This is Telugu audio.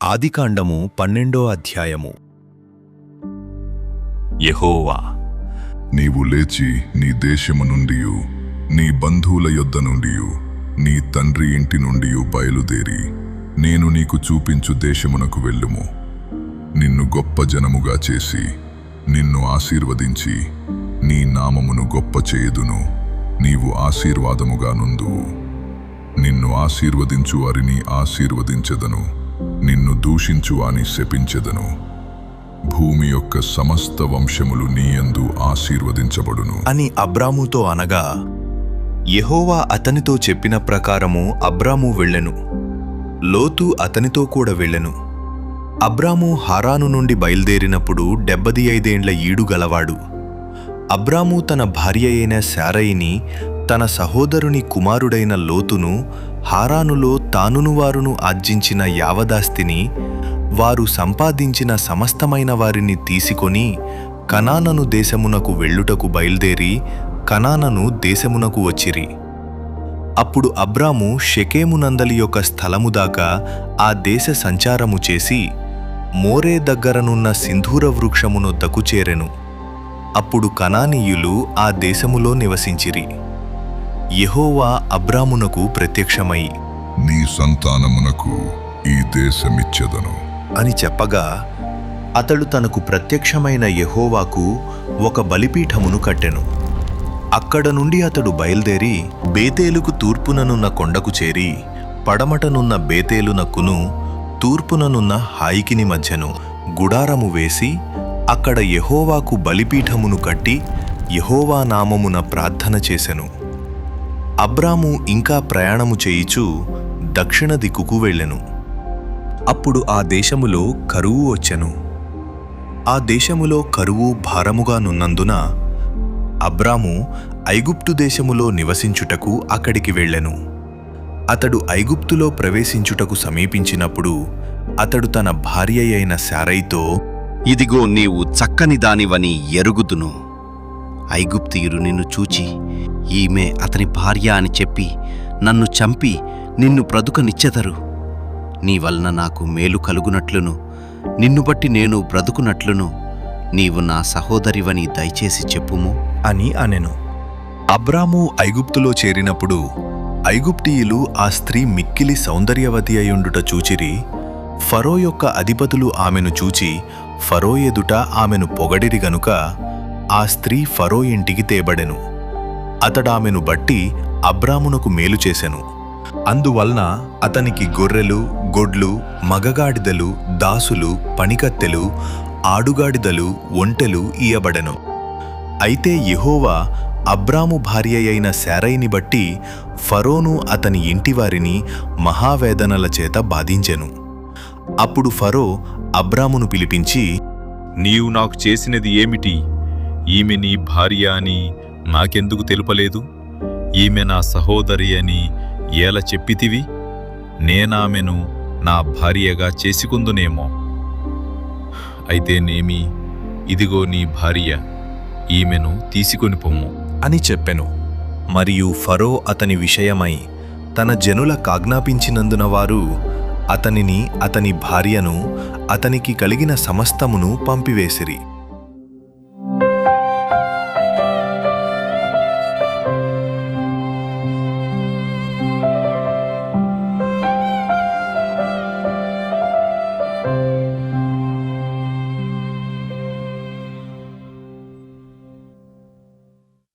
ఆదికాండము 12వ అధ్యాయము. యెహోవా, నీవు లేచి నీ దేశము నుండియు నీ బంధువుల యొద్ద నుండియు నీ తండ్రి ఇంటి నుండియు బయలుదేరి నేను నీకు చూపించు దేశమునకు వెళ్ళుము. నిన్ను గొప్ప జనముగా చేసి నిన్ను ఆశీర్వదించి నీ నామమును గొప్ప చేయుదును. నీవు ఆశీర్వాదముగా నుందువు. నిన్ను ఆశీర్వదించు వారిని ఆశీర్వదించెదను, నిన్ను దూషించు వాని శపించెదను. భూమి యొక్క సమస్త వంశములు నీయందు ఆశీర్వదించబడును అని అబ్రాముతో అనగా, యెహోవా అతనితో చెప్పిన ప్రకారము అబ్రాము వెళ్ళెను. లోతు అతనితో కూడా వెళ్ళెను. అబ్రాము హారాను నుండి బయలుదేరినప్పుడు 75 ఏండ్ల ఈడు గలవాడు. అబ్రాము తన భార్య అయిన శారయిని, తన సహోదరుని కుమారుడైన లోతును, హారానులో తానును వారును ఆర్జించిన యావదాస్తిని, వారు సంపాదించిన సమస్తమైన వారిని తీసుకొని కనానను దేశమునకు వెళ్ళుటకు బయలుదేరి కనానను దేశమునకు వచ్చిరి. అప్పుడు అబ్రాము షెకెమునందలి యొక్క స్థలము దాకా ఆ దేశ సంచారము చేసి మోరే దగ్గరనున్న సింధూర వృక్షమునొద్దకు చేరెను. అప్పుడు కనానీయులు ఆ దేశములో నివసించిరి. యెహోవా అబ్రామునకు ప్రత్యక్షమై, నీ సంతానమునకు ఈ దేశమిచ్చెదను అని చెప్పగా, అతడు తనకు ప్రత్యక్షమైన యెహోవాకు ఒక బలిపీఠమును కట్టెను. అక్కడ నుండి అతడు బయలుదేరి బేతేలుకు తూర్పుననున్న కొండకు చేరి పడమటనున్న బేతేలునక్కును తూర్పుననున్న హాయికిని మధ్యను గుడారము వేసి అక్కడ యెహోవాకు బలిపీఠమును కట్టి యెహోవా నామమున ప్రార్థన చేసెను. అబ్రాము ఇంకా ప్రయాణము చేయిచూ దక్షిణ దిక్కుకు వెళ్ళెను. అప్పుడు ఆ దేశములో కరువు వచ్చెను. ఆ దేశములో కరువు భారముగా నున్నందున అబ్రాము ఐగుప్తు దేశములో నివసించుటకు అక్కడికి వెళ్ళెను. అతడు ఐగుప్తులో ప్రవేశించుటకు సమీపించినప్పుడు అతడు తన భార్య అయిన శారైతో, ఇదిగో నీవు చక్కని దానివని ఎరుగుదును. ఐగుప్తీయులు నిన్ను చూచి ఈమె అతని భార్య అని చెప్పి నన్ను చంపి నిన్ను బ్రతుకనిచ్చెదరు. నీ వలన నాకు మేలు కలుగునట్లును నిన్ను బట్టి నేను బ్రతుకునట్లును నీవు నా సహోదరివని దయచేసి చెప్పుము అని అనెను. అబ్రాము ఐగుప్తులో చేరినప్పుడు ఐగుప్తీయులు ఆ స్త్రీ మిక్కిలి సౌందర్యవతి అయుండుట చూచిరి. ఫరో యొక్క అధిపతులు ఆమెను చూచి ఫరో ఎదుట ఆమెను పొగడిరి గనుక ఆ స్త్రీ ఫరో ఇంటికి తేబడెను. అతడామెను బట్టి అబ్రామునకు మేలు చేసెను. అందువలన అతనికి గొర్రెలు, గొడ్లు, మగగాడిదలు, దాసులు, పనికత్తెలు, ఆడుగాడిదలు, ఒంటెలు ఇయ్యబడెను. అయితే యెహోవా అబ్రాము భార్య అయిన శారైని బట్టి ఫరోను అతని ఇంటివారిని మహావేదనల చేత బాధించెను. అప్పుడు ఫరో అబ్రామును పిలిపించి, నీవు నాకు చేసినది ఏమిటి? ఈమె నీ భార్య అని నాకెందుకు తెలుపలేదు? ఈమె నా సహోదరి అని ఏల చెప్పితివి? నేనామెను నా భార్యగా చేసుకుందునేమో. అయితేనేమి, ఇదిగో నీ భార్య, ఈమెను తీసుకొని పొమ్ము అని చెప్పెను. మరియు ఫరో అతని విషయమై తన జనులకాజ్ఞాపించినందున వారు అతనిని, అతని భార్యను, అతనికి కలిగిన సమస్తమును పంపివేసిరి.